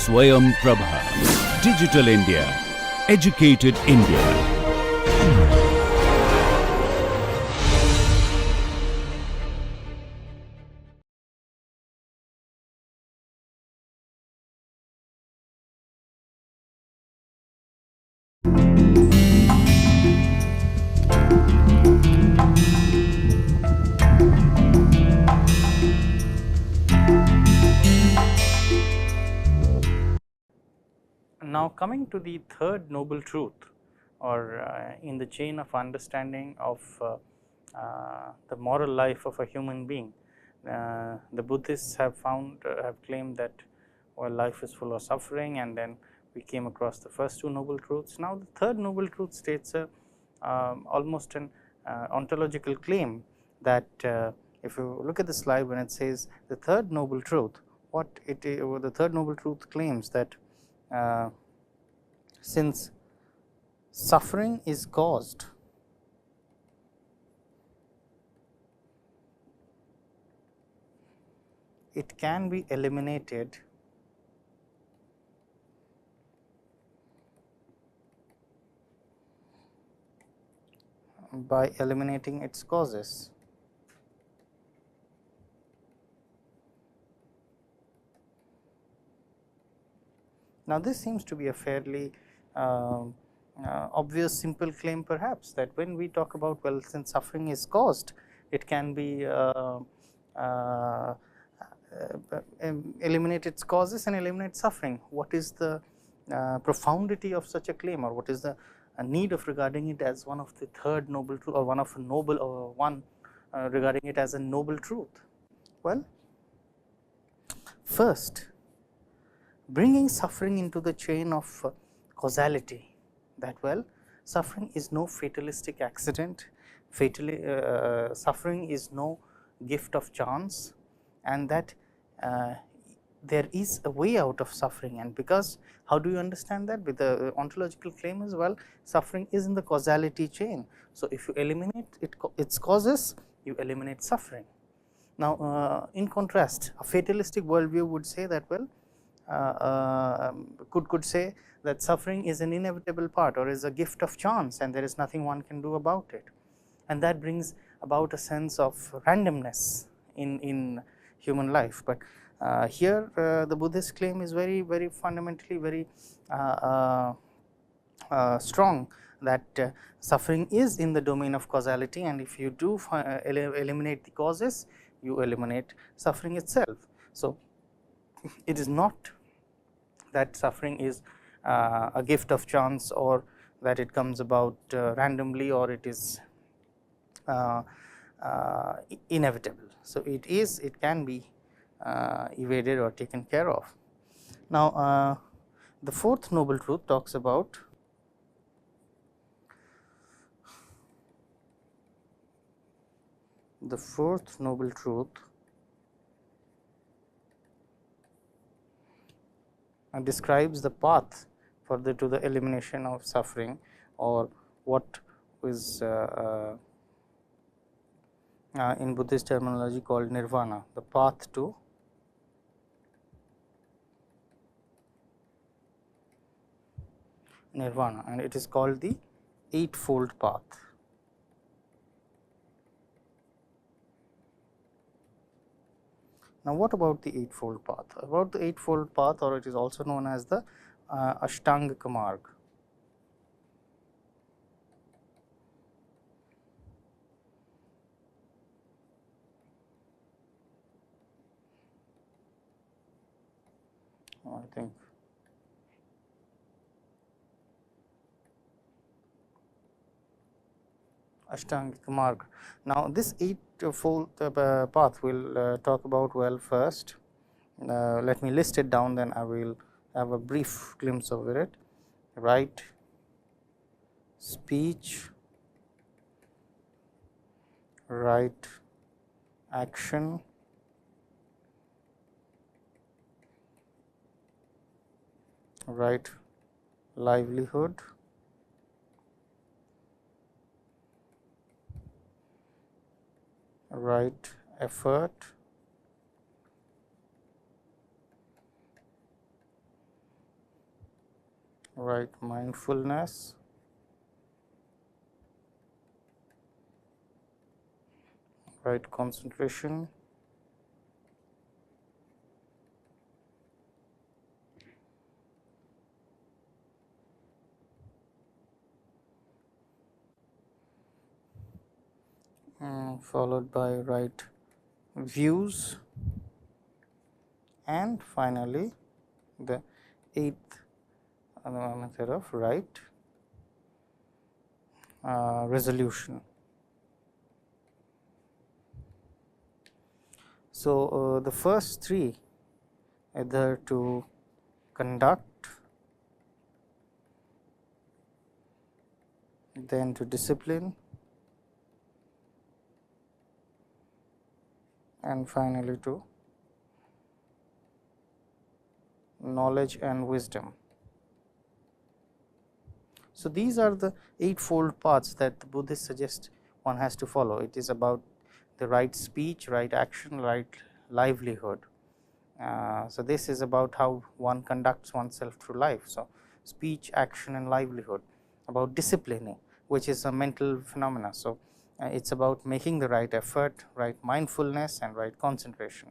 Swayam Prabha. Digital India. Educated India. Now, coming to the third noble truth, or in the chain of understanding of the moral life of a human being, the Buddhists have claimed that life is full of suffering, and then we came across the first two noble truths. Now, the third noble truth states almost an ontological claim that if you look at the slide, when it says the third noble truth, the third noble truth claims that since suffering is caused it can be eliminated by eliminating its causes. Now, this seems to be a fairly obvious simple claim, perhaps, that when we talk about, well, since suffering is caused, it can be eliminate its causes and eliminate suffering. What is the profundity of such a claim, or what is the need of regarding it as one of the third noble truth, or one of a noble, or one regarding it as a noble truth? Well, first, bringing suffering into the chain of causality, that suffering is no fatalistic accident, suffering is no gift of chance, and that there is a way out of suffering. And because, how do you understand that? With the ontological claim as well, suffering is in the causality chain. So, if you eliminate its causes, you eliminate suffering. Now, in contrast, a fatalistic worldview would say that, well, could say that suffering is an inevitable part, or is a gift of chance, and there is nothing one can do about it, and that brings about a sense of randomness in human life. But here the Buddhist claim is very fundamentally very strong, that suffering is in the domain of causality, and if you do eliminate the causes, you eliminate suffering itself. So, it is not that suffering is a gift of chance, or that it comes about randomly, or it is inevitable. So, it can be evaded or taken care of. Now, the fourth noble truth talks about describes the path to the elimination of suffering, or what is in Buddhist terminology called nirvana, the path to nirvana, and it is called the eightfold path. Now, what about the eightfold path? About the eightfold path, or it is also known as the Ashtangika Marg. I think Ashtangika Marg. Now, this eightfold path we will talk about. Well, first let me list it down, then I will have a brief glimpse over it. Right speech, right action, right livelihood, right effort, right mindfulness, right concentration, followed by right views, and finally the eighth method of right resolution. So, the first three, either to conduct, then to discipline, and finally to knowledge and wisdom. So, these are the eightfold paths that the Buddhists suggest one has to follow. It is about the right speech, right action, right livelihood. So, this is about how one conducts oneself through life. So, speech, action and livelihood, about disciplining, which is a mental phenomena. So, it is about making the right effort, right mindfulness and right concentration.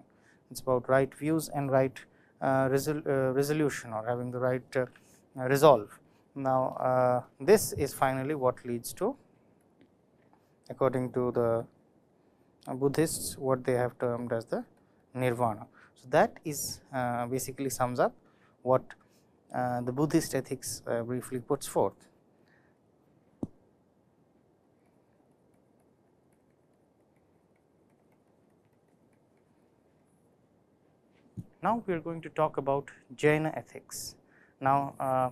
It is about right views and right resolution, or having the right resolve. Now, this is finally what leads to, according to the Buddhists, what they have termed as the nirvana. So, that is basically sums up what the Buddhist ethics briefly puts forth. Now, we are going to talk about Jaina ethics. Now,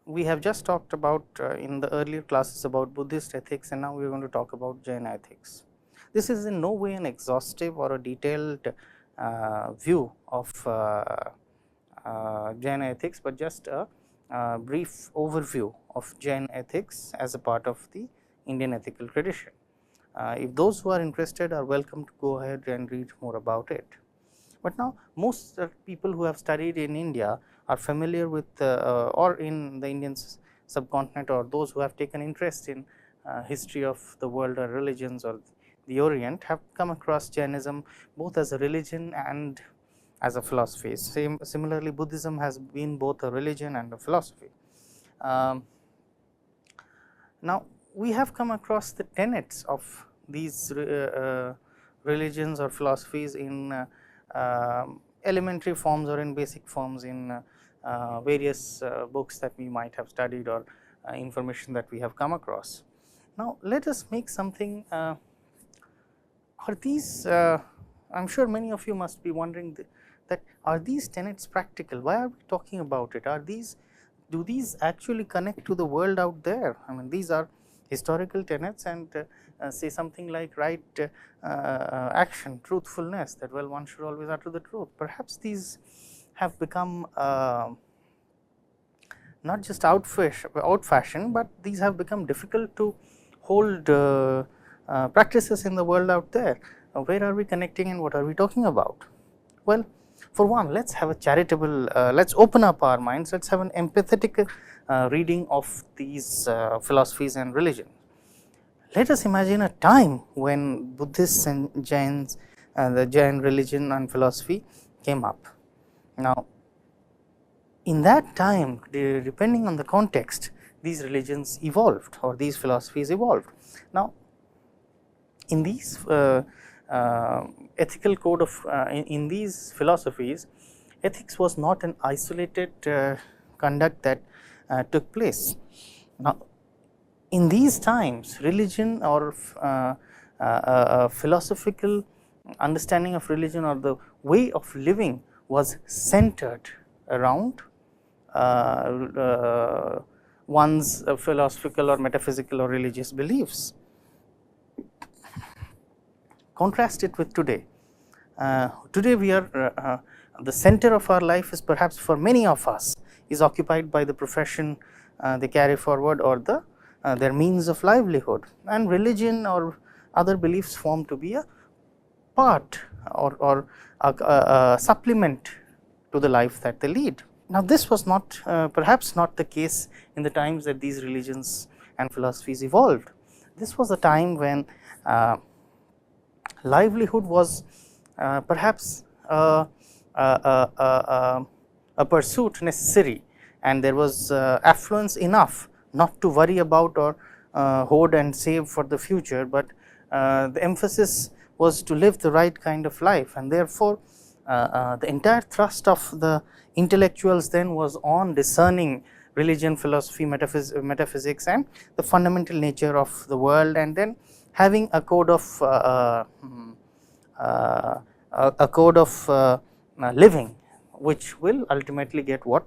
we have just talked about in the earlier classes about Buddhist ethics, and now we are going to talk about Jaina ethics. This is in no way an exhaustive or a detailed view of Jaina ethics, but just a brief overview of Jain ethics as a part of the Indian ethical tradition. If those who are interested are welcome to go ahead and read more about it. But now, most people who have studied in India are familiar with or in the Indian subcontinent, or those who have taken interest in history of the world or religions or the Orient, have come across Jainism both as a religion and as a philosophy. Similarly, Buddhism has been both a religion and a philosophy. Now, we have come across the tenets of these religions or philosophies in elementary forms or in basic forms in various books that we might have studied, or information that we have come across. Now, let us make something. Are these? I am sure many of you must be wondering that are these tenets practical? Why are we talking about it? Are these? Do these actually connect to the world out there? I mean, these are historical tenets, and say something like right action, truthfulness, that well, one should always utter the truth. Perhaps these have become not just out fashioned, but these have become difficult to hold practices in the world out there. Where are we connecting and what are we talking about? Well, for one, let us have a charitable, let us open up our minds, let us have an empathetic reading of these philosophies and religions. Let us imagine a time when Buddhists and Jains, the Jain religion and philosophy came up. Now, in that time, depending on the context, these religions evolved or these philosophies evolved. Now, in these ethical code of in these philosophies, ethics was not an isolated conduct that took place. Now, in these times, religion or philosophical understanding of religion or the way of living was centered around one's philosophical or metaphysical or religious beliefs. Contrast it with today. Today we are the center of our life is perhaps for many of us is occupied by the profession they carry forward or the their means of livelihood, and religion or other beliefs form to be a part or a supplement to the life that they lead. Now, this was not perhaps not the case in the times that these religions and philosophies evolved. This was a time when livelihood was perhaps a pursuit necessary, and there was affluence enough not to worry about or hoard and save for the future, but the emphasis was to live the right kind of life, and therefore, the entire thrust of the intellectuals then was on discerning religion, philosophy, metaphysics and the fundamental nature of the world, and then having a code of living, which will ultimately get what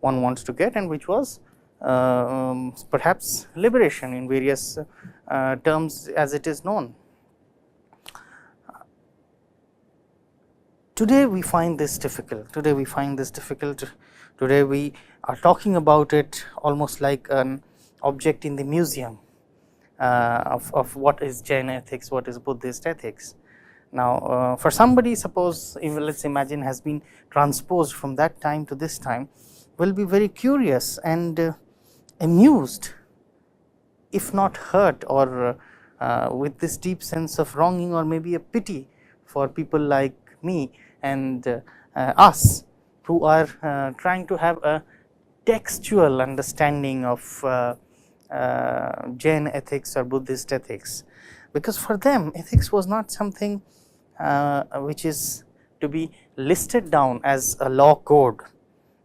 one wants to get, and which was perhaps liberation in various terms as it is known. Today we find this difficult. Today we are talking about it almost like an object in the museum of what is Jain ethics, what is Buddhist ethics. Now, for somebody, suppose if let us imagine has been transposed from that time to this time, will be very curious and amused, if not hurt, or with this deep sense of wronging or maybe a pity for people like me and us, who are trying to have a textual understanding of Jain ethics or Buddhist ethics, because for them ethics was not something which is to be listed down as a law code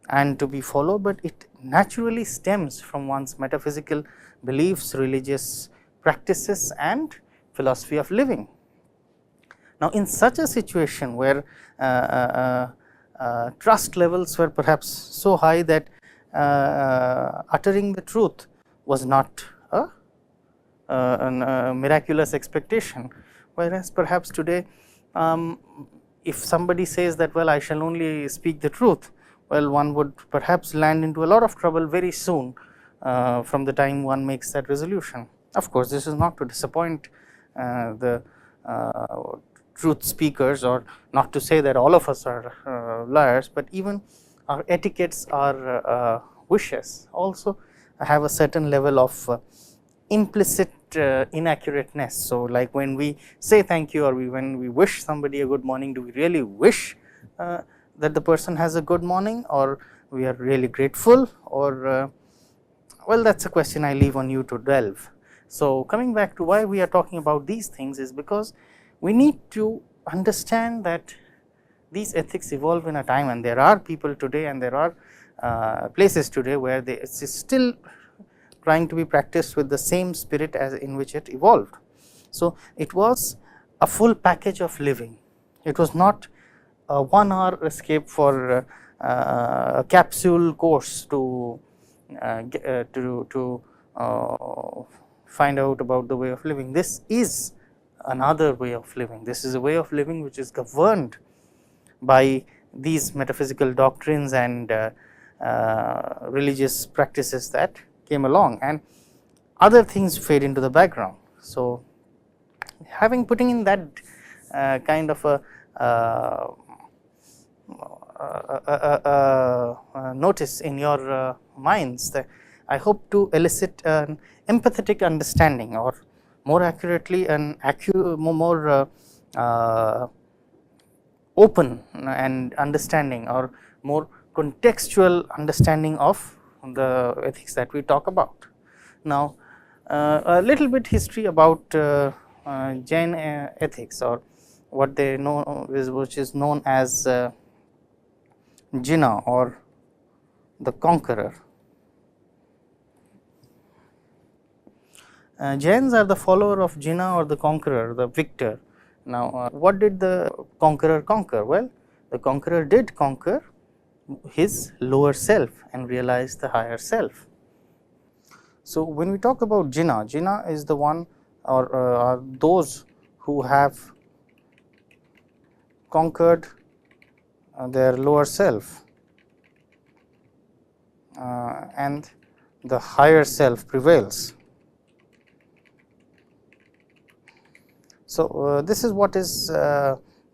and to be followed, but it naturally stems from one's metaphysical beliefs, religious practices and philosophy of living. Now, in such a situation where trust levels were perhaps so high that uttering the truth was not a miraculous expectation, whereas perhaps today if somebody says that, well, I shall only speak the truth, well, one would perhaps land into a lot of trouble very soon from the time one makes that resolution. Of course, this is not to disappoint the truth speakers, or not to say that all of us are liars, but even our etiquettes, our wishes also have a certain level of implicit inaccurateness. So, like when we say thank you, or when we wish somebody a good morning, do we really wish that the person has a good morning, or we are really grateful, or well, that is a question I leave on you to delve. So, coming back to why we are talking about these things is because we need to understand that these ethics evolve in a time, and there are people today and there are places today where it is still trying to be practiced with the same spirit as in which it evolved. So, it was a full package of living. It was not a 1 hour escape for a capsule course to find out about the way of living. This is another way of living. This is a way of living which is governed by these metaphysical doctrines and religious practices that came along, and other things fade into the background. So, putting in that kind of a notice in your minds, that I hope to elicit an empathetic understanding, or more accurately an more open and understanding, or more contextual understanding of the ethics that we talk about. Now, a little bit history about Jain ethics, or what they know which is known as Jinnah, or the conqueror. Jains are the follower of Jinnah, or the conqueror, the victor. Now, what did the conqueror conquer? Well, the conqueror did conquer his lower self and realize the higher self. So, when we talk about Jinnah, Jinnah is the one, or are those who have conquered their lower self and the higher self prevails. So, this is what is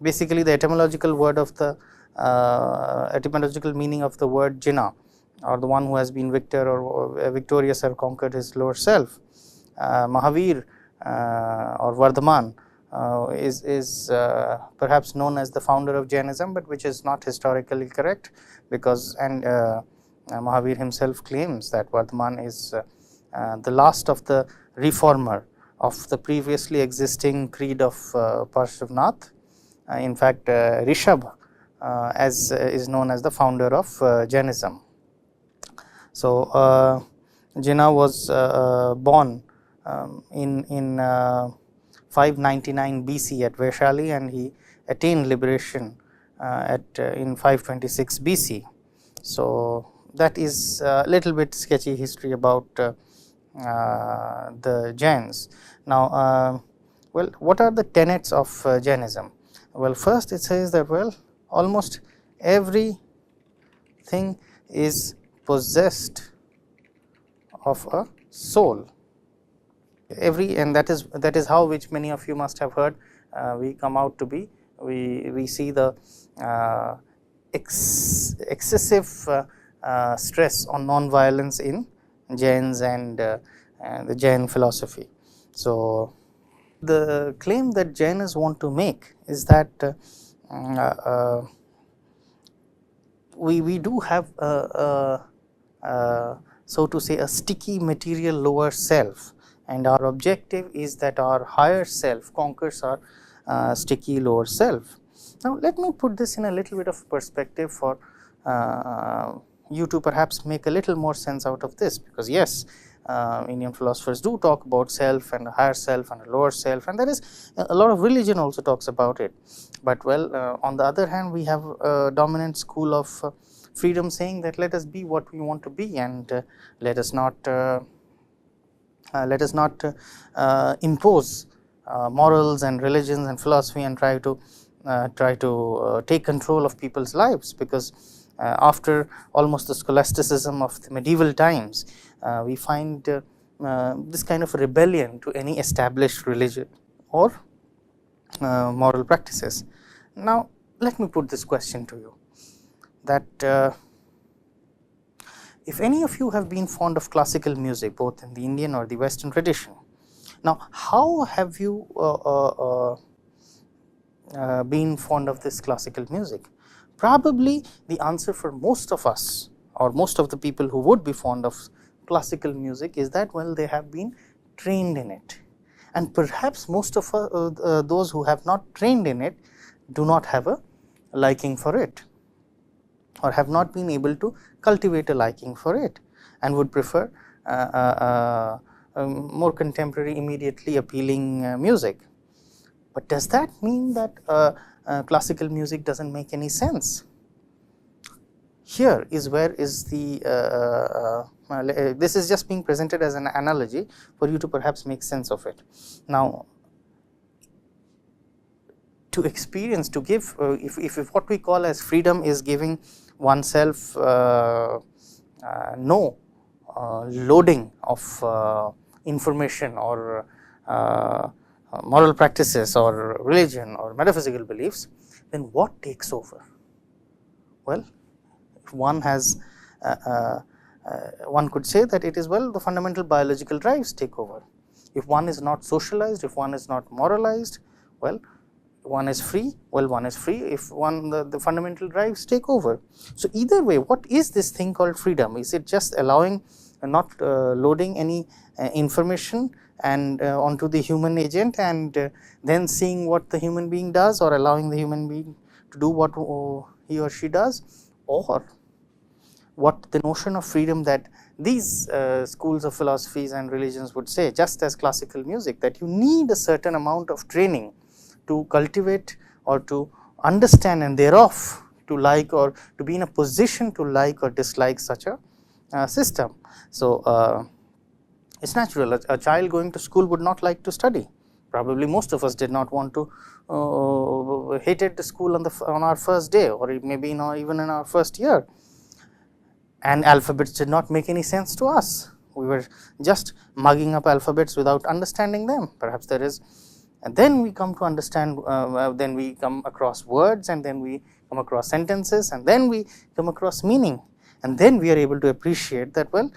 basically the etymological word of the etymological meaning of the word jina, or the one who has been victor or victorious or conquered his lower self. Mahavir or Vardhaman is perhaps known as the founder of Jainism, but which is not historically correct, because Mahavir himself claims that Vardhaman is the last of the reformer of the previously existing creed of Parshvanath. In fact, Rishabh as is known as the founder of Jainism. So, Jinnah was born in 599 BC at Vaishali, and he attained liberation in 526 BC. So, that is a little bit sketchy history about the Jains. Now, well, what are the tenets of Jainism? Well, first it says that, well, almost everything is possessed of a soul. And that is how, which many of you must have heard, we come out to be. We see the excessive stress on non-violence in Jains and the Jain philosophy. So, the claim that Jainas want to make is that we do have so to say a sticky material lower self, and our objective is that our higher self conquers our sticky lower self. Now, let me put this in a little bit of perspective for you to perhaps make a little more sense out of this, because yes, Indian philosophers do talk about self and a higher self and a lower self, and there is a lot of religion also talks about it. But well, on the other hand, we have a dominant school of freedom saying that let us be what we want to be, and let us not impose morals and religions and philosophy and try to take control of people's lives, because after almost the scholasticism of the medieval times, we find this kind of rebellion to any established religion or moral practices. Now, let me put this question to you, that if any of you have been fond of classical music, both in the Indian or the Western tradition, now how have you been fond of this classical music? Probably the answer for most of us, or most of the people who would be fond of classical music, is that, well, they have been trained in it, and perhaps most of those who have not trained in it do not have a liking for it, or have not been able to cultivate a liking for it, and would prefer more contemporary, immediately appealing music. But does that mean that classical music does not make any sense? Here is where is the this is just being presented as an analogy for you to perhaps make sense of it. Now, to experience, to give, if what we call as freedom is giving oneself no loading of information or moral practices or religion or metaphysical beliefs, then what takes over? Well, if one has one could say that it is, well, the fundamental biological drives take over. If one is not socialized, if one is not moralized, well, one is free, well, one is free if the fundamental drives take over. So, either way, what is this thing called freedom? Is it just allowing, not loading any information and onto the human agent, and then seeing what the human being does, or allowing the human being to do what he or she does? Or what the notion of freedom that these schools of philosophies and religions would say, just as classical music, that you need a certain amount of training to cultivate or to understand, and thereof to like or to be in a position to like or dislike such a system. So, it is natural, a child going to school would not like to study. Probably most of us did not want to, hated the school on our first day, or maybe even in our first year, and alphabets did not make any sense to us. We were just mugging up alphabets without understanding them. Perhaps there is and then we come to understand, then we come across words, and then we come across sentences, and then we come across meaning, and then we are able to appreciate that, well,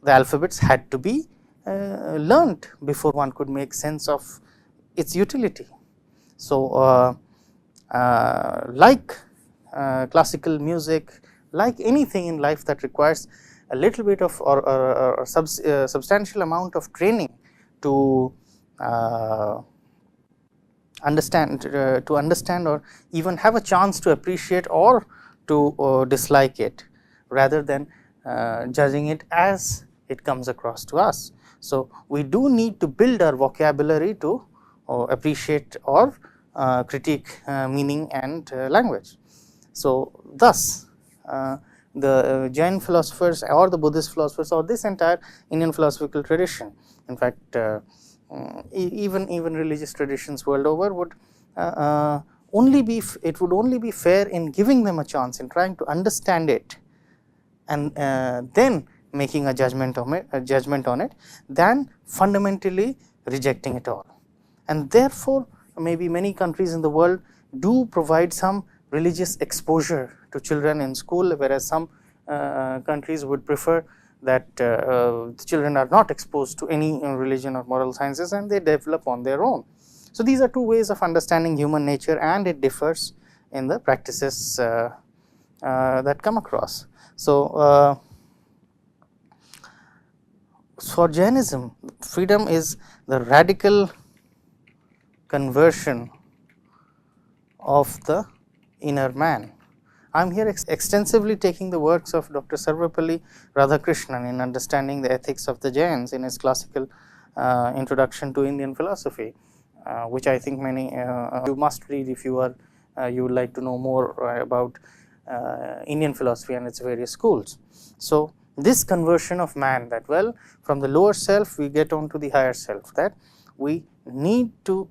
the alphabets had to be learnt before one could make sense of its utility. So, like classical music, like anything in life that requires a little bit of or substantial amount of training to understand or even have a chance to appreciate or to dislike it, rather than judging it as it comes across to us. So, we do need to build our vocabulary to appreciate or critique meaning and language. So, thus the Jain philosophers or the Buddhist philosophers or this entire Indian philosophical tradition, in fact even religious traditions world over, would only be it would only be fair in giving them a chance in trying to understand it, and then making a judgment on it, than fundamentally rejecting it all. And therefore, maybe many countries in the world do provide some religious exposure to children in school, whereas some countries would prefer that the children are not exposed to any religion or moral sciences, and they develop on their own. So, these are two ways of understanding human nature, and it differs in the practices that come across. So, for Jainism, freedom is the radical conversion of the inner man. I am here extensively taking the works of Dr. Sarvepalli Radhakrishnan in understanding the ethics of the Jains in his classical introduction to Indian philosophy, which I think many you must read if you are you would like to know more about Indian philosophy and its various schools. So, this conversion of man, that, well, from the lower self we get on to the higher self, that we need to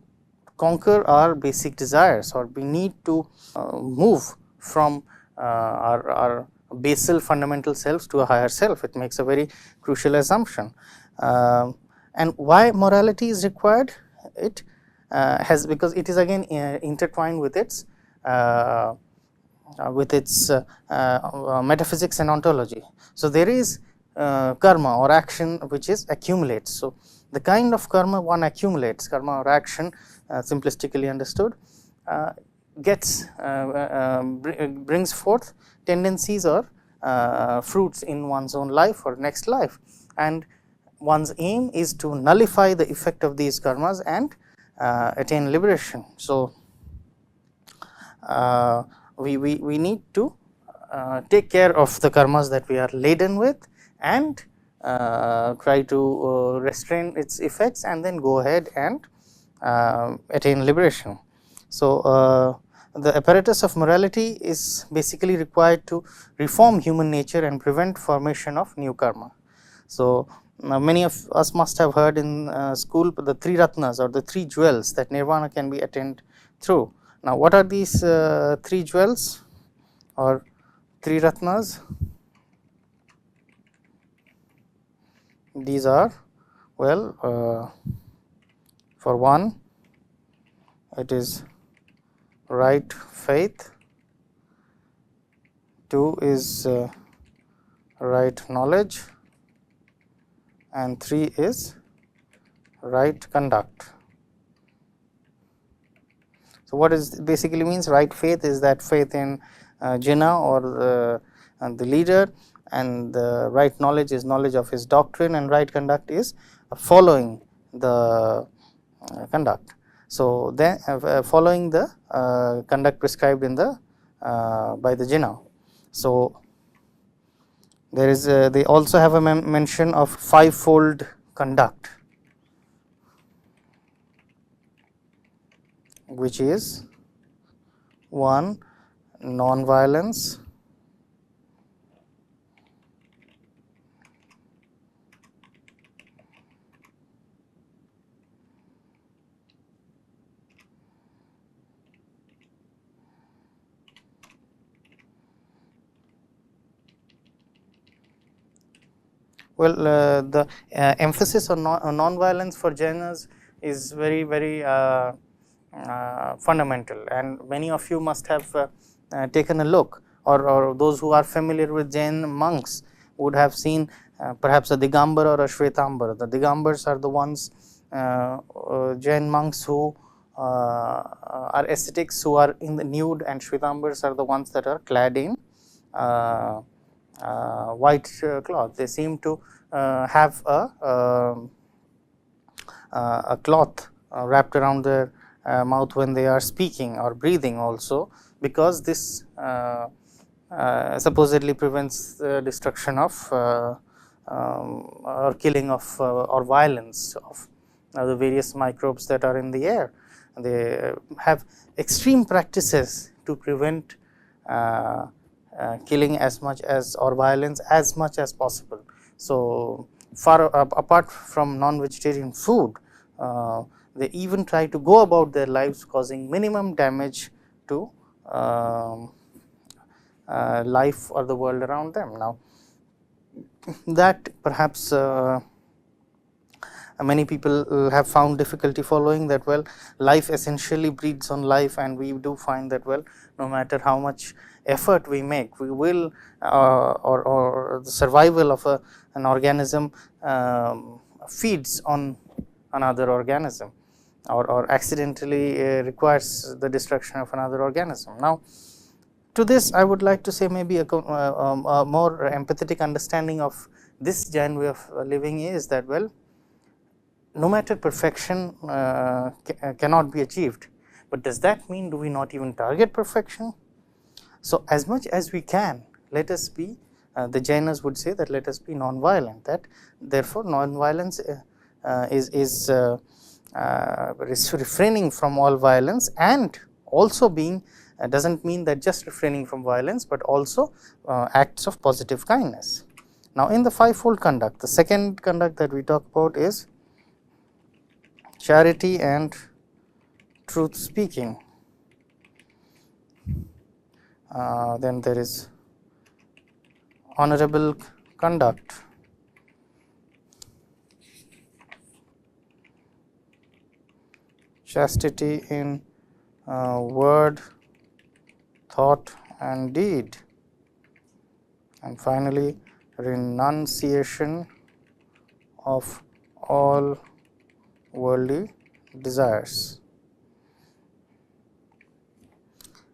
conquer our basic desires, or we need to move from our basal fundamental selves to a higher self. It makes a very crucial assumption. And why morality is required? It has, because it is again intertwined with its metaphysics and ontology. So, there is karma or action which is accumulates. So, the kind of karma one accumulates, karma or action simplistically understood, brings forth tendencies or fruits in one's own life or next life, and one's aim is to nullify the effect of these karmas and attain liberation. So, we need to take care of the karmas that we are laden with, and try to restrain its effects, and then go ahead and attain liberation. So, the apparatus of morality is basically required to reform human nature and prevent formation of new karma. So, many of us must have heard in school the three ratnas or the three jewels that nirvana can be attained through. Now, what are these three jewels or three ratnas? These are, well, for one, it is right faith, 2 is right knowledge, and 3 is right conduct. So, what is basically means? Right faith is that faith in Jinnah or the leader, and the right knowledge is knowledge of his doctrine, and right conduct is following the conduct. So, then following the conduct prescribed in the by the Jinnah. So, there is they also have a mention of fivefold conduct, which is 1. Non-violence, 2. The emphasis on non-violence for Jainas is very fundamental, and many of you must have taken a look, or those who are familiar with Jain monks would have seen perhaps a Digambar or a Shwetambar. The Digambars are the ones Jain monks who are ascetics, who are in the nude, and Shwetambars are the ones that are clad in white cloth. They seem to have a cloth wrapped around their mouth when they are speaking or breathing also, because this supposedly prevents the destruction of or killing of or violence of the various microbes that are in the air. They have extreme practices to prevent killing as much as or violence as much as possible. So, far apart from non-vegetarian food, they even try to go about their lives causing minimum damage to life or the world around them. Now, that perhaps many people have found difficulty following, that well, life essentially breeds on life, and we do find that well, no matter how much effort we make, we will or the survival of an organism feeds on another organism, or accidentally requires the destruction of another organism. Now, to this I would like to say maybe a more empathetic understanding of this Jain way of living is that well, no matter perfection cannot be achieved, but does that mean do we not even target perfection? So, as much as we can, let us be the Jainas would say that let us be non-violent, that therefore non-violence is refraining from all violence, and also being does not mean that just refraining from violence, but also acts of positive kindness. Now, in the fivefold conduct, the second conduct that we talk about is charity and truth speaking. Then there is honorable conduct, chastity in word, thought and deed, and finally renunciation of all worldly desires.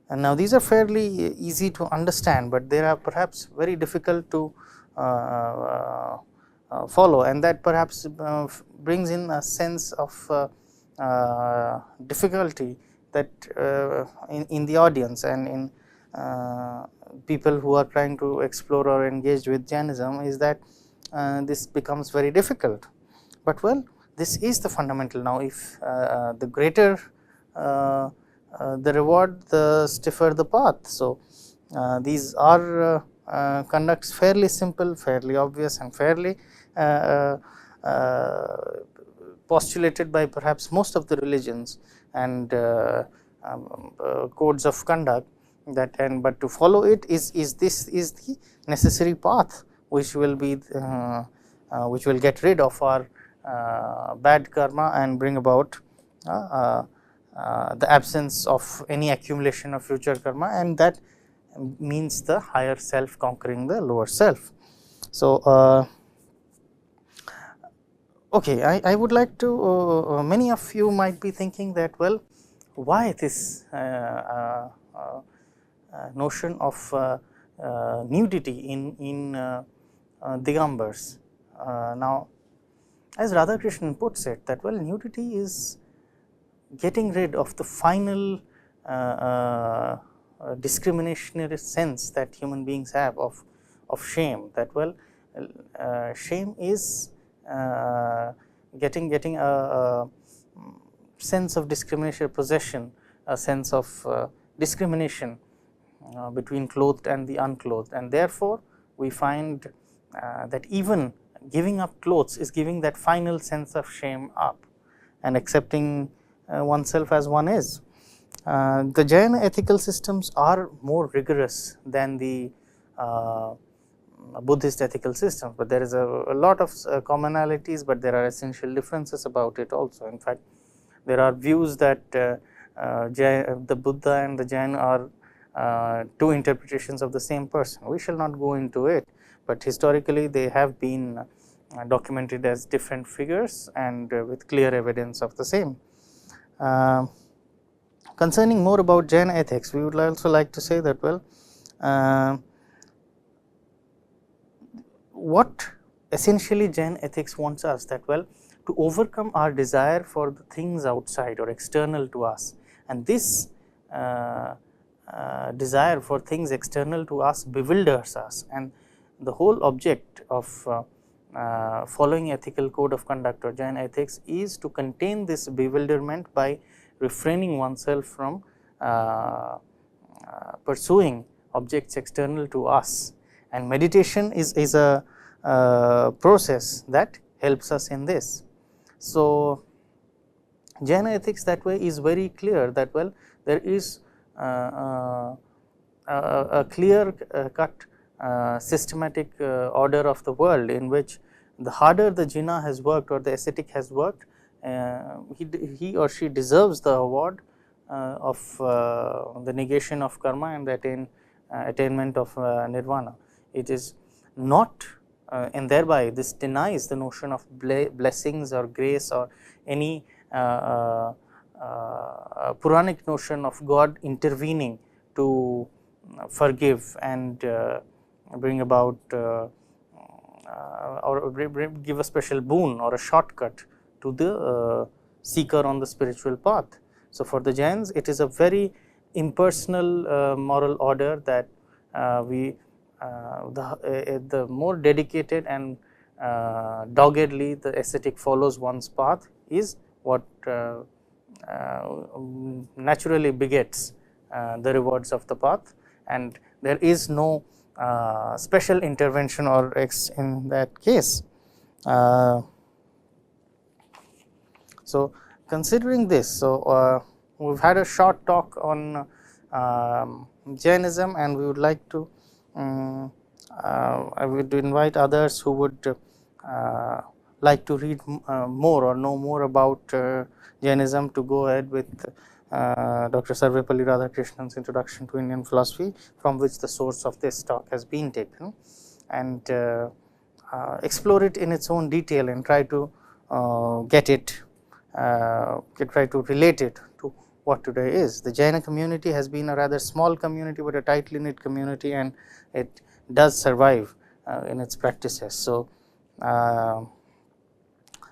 And now these are fairly easy to understand, but they are perhaps very difficult to follow, and that perhaps brings in a sense of difficulty that in the audience and in people who are trying to explore or engage with Jainism, is that this becomes very difficult. But well, this is the fundamental. Now, if the greater the reward, the stiffer the path. So, these are conducts fairly simple, fairly obvious, and fairly postulated by perhaps most of the religions and codes of conduct, that but to follow it is the necessary path which will be which will get rid of our bad karma and bring about the absence of any accumulation of future karma, and that means the higher self conquering the lower self. So, okay, I would like to many of you might be thinking that well, why this notion of nudity in Digambars. Now, as Radhakrishnan puts it, that well, nudity is getting rid of the final discriminationary sense that human beings have of shame, that well, shame is getting a sense of discrimination, possession, a sense of discrimination between clothed and the unclothed, and therefore we find that even giving up clothes is giving that final sense of shame up and accepting oneself as one is. The Jain ethical systems are more rigorous than the Buddhist ethical systems, but there is a lot of commonalities, but there are essential differences about it also. In fact, there are views that the Buddha and the Jain are two interpretations of the same person. We shall not go into it, but historically they have been documented as different figures and with clear evidence of the same. Concerning more about Jain ethics, we would also like to say that, well, what essentially Jain ethics wants us, that, well, to overcome our desire for the things outside or external to us, and this desire for things external to us bewilders us, and the whole object of following ethical code of conduct or Jain ethics is to contain this bewilderment by refraining oneself from pursuing objects external to us, and meditation is a process that helps us in this. So, Jain ethics that way is very clear that, well, there is a clear cut systematic order of the world, in which the harder the jina has worked or the ascetic has worked, he or she deserves the award of the negation of karma and the attainment of nirvana. It is not and thereby this denies the notion of blessings or grace or any Puranic notion of God intervening to forgive and bring about or give a special boon or a shortcut to the seeker on the spiritual path. So, for the Jains, it is a very impersonal moral order that the more dedicated and doggedly the ascetic follows one's path is what naturally begets the rewards of the path, and there is no special intervention or in that case. So, considering this, so we have had a short talk on Jainism, and we would like to I would invite others who would like to read more or know more about Jainism to go ahead with Dr. Sarvepalli Radhakrishnan's Introduction to Indian Philosophy, from which the source of this talk has been taken, and explore it in its own detail and try to get it, try to relate it to what today is. The Jaina community has been a rather small community, but a tightly knit community, and it does survive in its practices. So,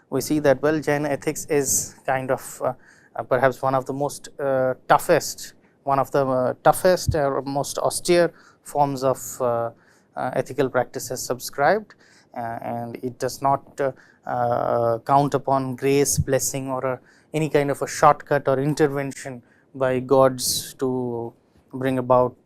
we see that, well, Jaina ethics is kind of perhaps one of the most toughest or most austere forms of ethical practices subscribed, and it does not count upon grace, blessing, or any kind of a shortcut or intervention by gods to bring about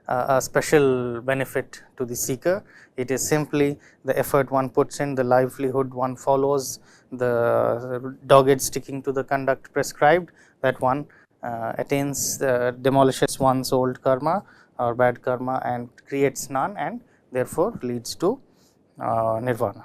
a special benefit to the seeker. It is simply the effort one puts in, the livelihood one follows, the dogged sticking to the conduct prescribed, that one attains, demolishes one's old karma or bad karma and creates none, and therefore leads to nirvana.